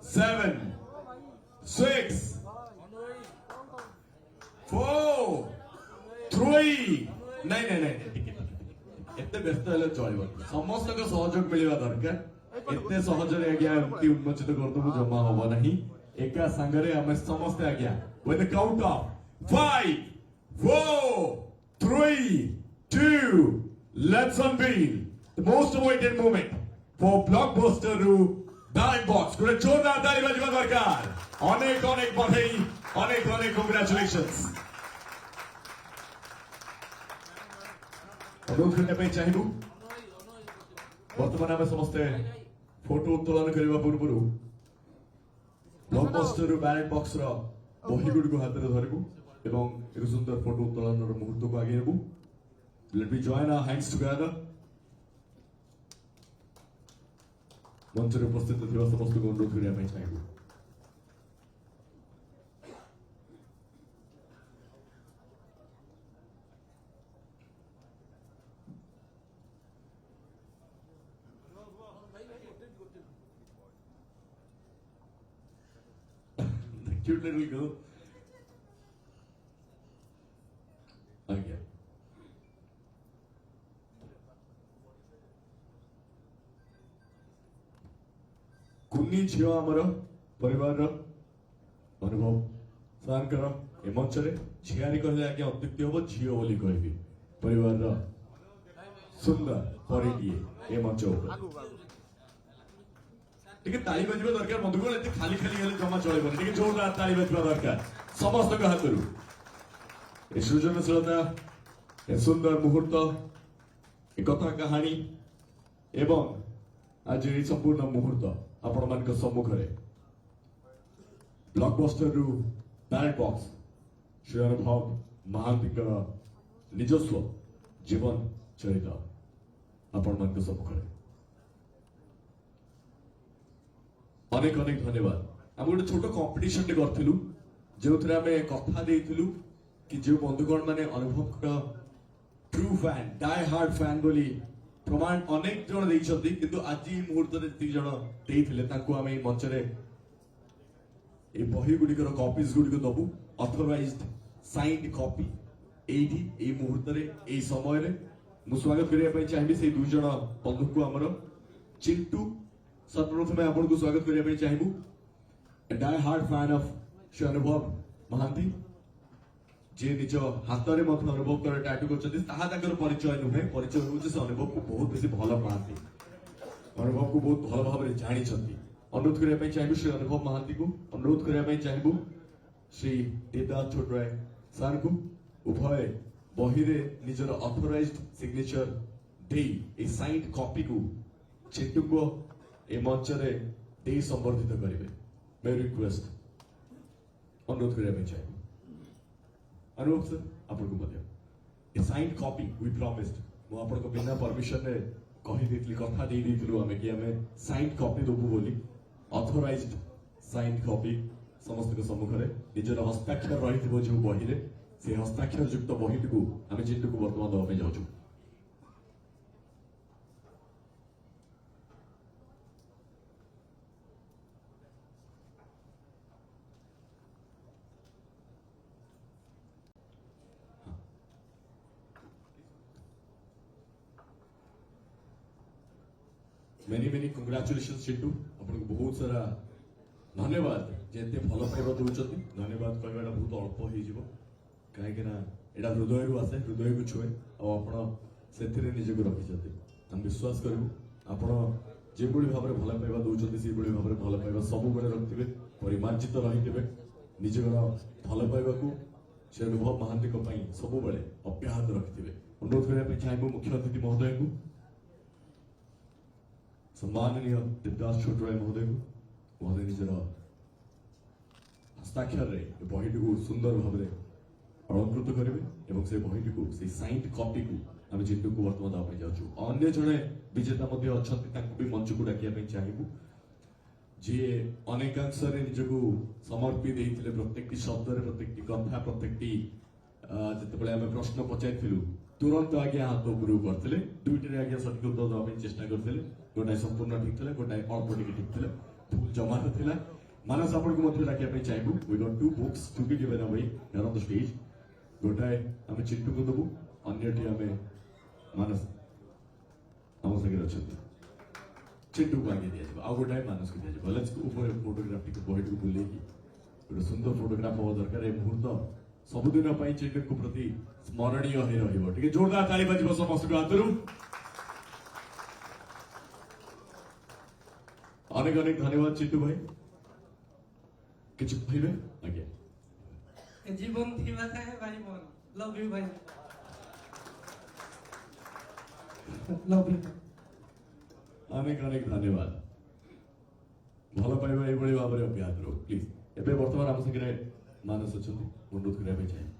7 6 4 3 ନାଇଁ ନାଇଁ ନାଇଁ ଟିକେ ଏତେ ବ୍ୟସ୍ତ ହେଲେ ଚଳିବ ସମସ୍ତଙ୍କ ସହଯୋଗ ମିଳିବା ଦରକାର ଏତେ ସହଜରେ ଆଜ୍ଞା ଏମିତି ଉନ୍ମୋଚିତ କରିଦେବୁ ଜମା ହବ ନାହିଁ ଏକା ସାଙ୍ଗରେ ଆମେ ସମସ୍ତେ ଆଜ୍ଞା with the count of 5 4 3 2 let's unveil the most awaited moment for blockbuster ରୁ Ballot Box ଗୋଟେ ଜୋରଦାର ତାଳି ବାଜିବା ଦରକାର ଅନେକ ଅନେକ ବଧେଇ ଅନେକ ଅନେକ କଂଗ୍ରାଚୁଲେସନ୍ସ अनुरोध करने चाहिए बर्तमान आम समस्ते फोटो उत्तोलन करने पूर्व ब्लॉकबस्टर बैलेट बॉक्स बही गुड़ हाथ में धरबू एवं एक सुंदर फोटो उत्तोलन मुहूर्त को आगे नेबू let me join our hands together मंच में उपस्थित थिबा समस्त को अनुरोध करने चाहिए cute little girl. Again. कुन्नी झियो आमर परिवार अनुभव सार ए मंच झियारी कहले आगे अत्युक्ति हम झियो बोली कहबी परिवार सुंदर परिटिए ए मंच टिके ताली बजवा दरकार बंधुगण एते खाली खाली हेले जमा चलेबनी टिके जोरदार ताली बजवा दरकार समस्त को हातरू ए सृजनशीलता ए सुंदर मुहूर्त ए कथा कहानी एवं आज ए संपूर्ण मुहूर्त आपण मान के सम्मुख रे ब्लॉकबस्टर रु बैलेट बॉक्स श्री अनुभव महांती का निजस्व जीवन चरित आपण मान के सम्मुख रे अनेक अनेक धन्यवाद आम गोटे छोट कंपिटिशन करूँ जो आम कथा देलु कि जो बंधुगण मैंने अनुभव true fan die hard fan बोली प्रमाण अनेक जन देते किंतु आज मुहूर्त जी जन देते आम मंच बही गुड़िकर कॉपीज गुड़िक दबू ऑथराइज्ड साइंड कॉपी एठी मुहूर्त ए समय मु स्वागत करने चाहिए से दुई जन बंधु को आमर चिंटू सर्वप्रथम आपण को स्वागत करने चाहिए die hard fan of Shri Anubhav Mohanty जे निज हाथ में अनुभव कर टैटू कर परिचय नुहे परिचय हूँ से अनुभव को बहुत बेसी भल पाती अनुभव को बहुत भल भाव जानते अनुरोध करने चाहिए श्री अनुभव महांती को अनुरोध करने चाहिए श्री देवदास छोटराय सार को उभय बही निजर ऑथराइज्ड सिग्नेचर दे साइंड कॉपी को चिंटू को ए मंच दे संबर्धित करेंगे मैं रिक्वेस्ट अनुरोध करने चाहिए अनुरोध सर आपको साइंड कॉपी वी प्रॉमिस्ड मुझे बिना परमिशन कही कथा दे आमे कि आमे साइंड कॉपी देबू बोली ऑथराइज्ड साइंड कॉपी समस्त सम्मुख में निजर हस्ताक्षर रही जो बही से हस्ताक्षर युक्त बही को आम चिंटू को बर्तमान देवाई जाऊँ मेनी मेनी कंग्राचुलेशन चिंटू आपको बहुत सारा धन्यवाद जेते भल पाइबा दौरान धन्यवाद कहवाटा बहुत अल्प हो कहीं एटा हृदय आसे हृदय को छुए से निजक रखी हम विश्वास करूँ आपण जो भाव में भल पाइबा दौरान से भाव में भल पाइबा सब रखिए परिमार्जित रही निजर भल पाइबा श्री अनुभव महांती सब अब्याहत रखिए अनुरोध करने चाहिए मुख्य अतिथि महोदय को सम्माननीय देवदास छोटराय महोदय को महोदय निजर हस्ताक्षर बही को सुंदर भाव में अलंकृत करेंगे से बही को साइंड कॉपी को आम चिंटू को बर्तमान देवाई जाऊँ अन्य जड़े विजेता अच्छा भी मंच को डाकिया चाहिए जी अनेकांश निजक समर्पित होते प्रत्येक शब्द प्रत्येक कथा प्रत्येक जिते आम प्रश्न पचारू तुरंत आज्ञा हाथ उपरू करते दुईटे आज्ञा सठिक उत्तर देवाई चेष्टा करते गोटाए संपूर्ण ठीक था गोटाए अल्प टे ठीक था फुल जमा थिला मानस आपण को मध्य डाकिया पे चाहबू we got two books to be given away here on the stage गोटाए आमे चिंटू को दबु अन्यटी आमे मानस हम संगे रचत चिंटू को आगे दिया आ गोटाए मानस को दिया लेट्स ऊपर फोटोग्राफ टिक बॉडी को बुले की गोटे सुंदर फोटोग्राफ हो दरकार ए मुहूर्त सबुदिन पाई चिंटू को प्रति स्मरणीय हे रहिबो ठीक जोरदार ताली बजिबो समस्त को हातरू अनेक अनेक धन्यवाद चिंटू भाई किछ कहबे आगे जीवन थीवा थाए भाई मोर लव यू भाई लव यू अनेक अनेक धन्यवाद भल पाइबा ए भली भाबरे अभ्यास रो प्लीज एबे वर्तमान हम संगे मानस अछंती अनुरोध करिया पे चाहे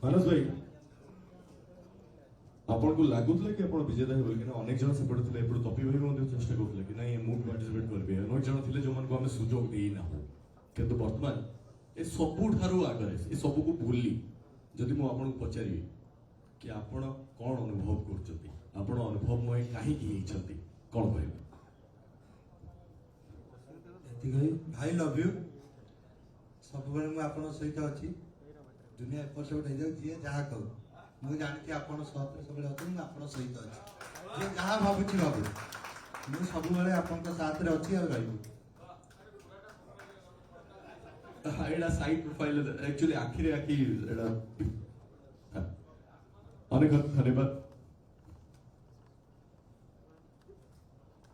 मानस भाई आपण को लागुतले कि आपण विजेता हे बोल कि अनेक जन सेपट थिले एपड़ तपी भाई ମଧ୍ୟ चेष्टा करथिले कि नहीं मु पार्टिसिपेट करबे अनेक जन थिले जो मन को हमें सुजोग देई ना हो किंतु वर्तमान ए सबु ठारू आगरे ए सबु को भूली जदि मु आपण को पचारि कि आपण कोन अनुभव करछथि आपण अनुभवमय काहे की हिचथि कोन कहबे भाई लव यू सब बेले मु आपण सहित अछि दुनिया एपर से उठे जाऊ जे जहा कहू मु जानि कि आपण साथ सब बेले अछि आपण सहित अछि जे जहा भाबुछि भाबु मु सब बेले आपण के साथ रे अछि आ रहबो एडा साइड प्रोफाइल एक्चुअली आखिरे आखि एडा अनेक धन्यवाद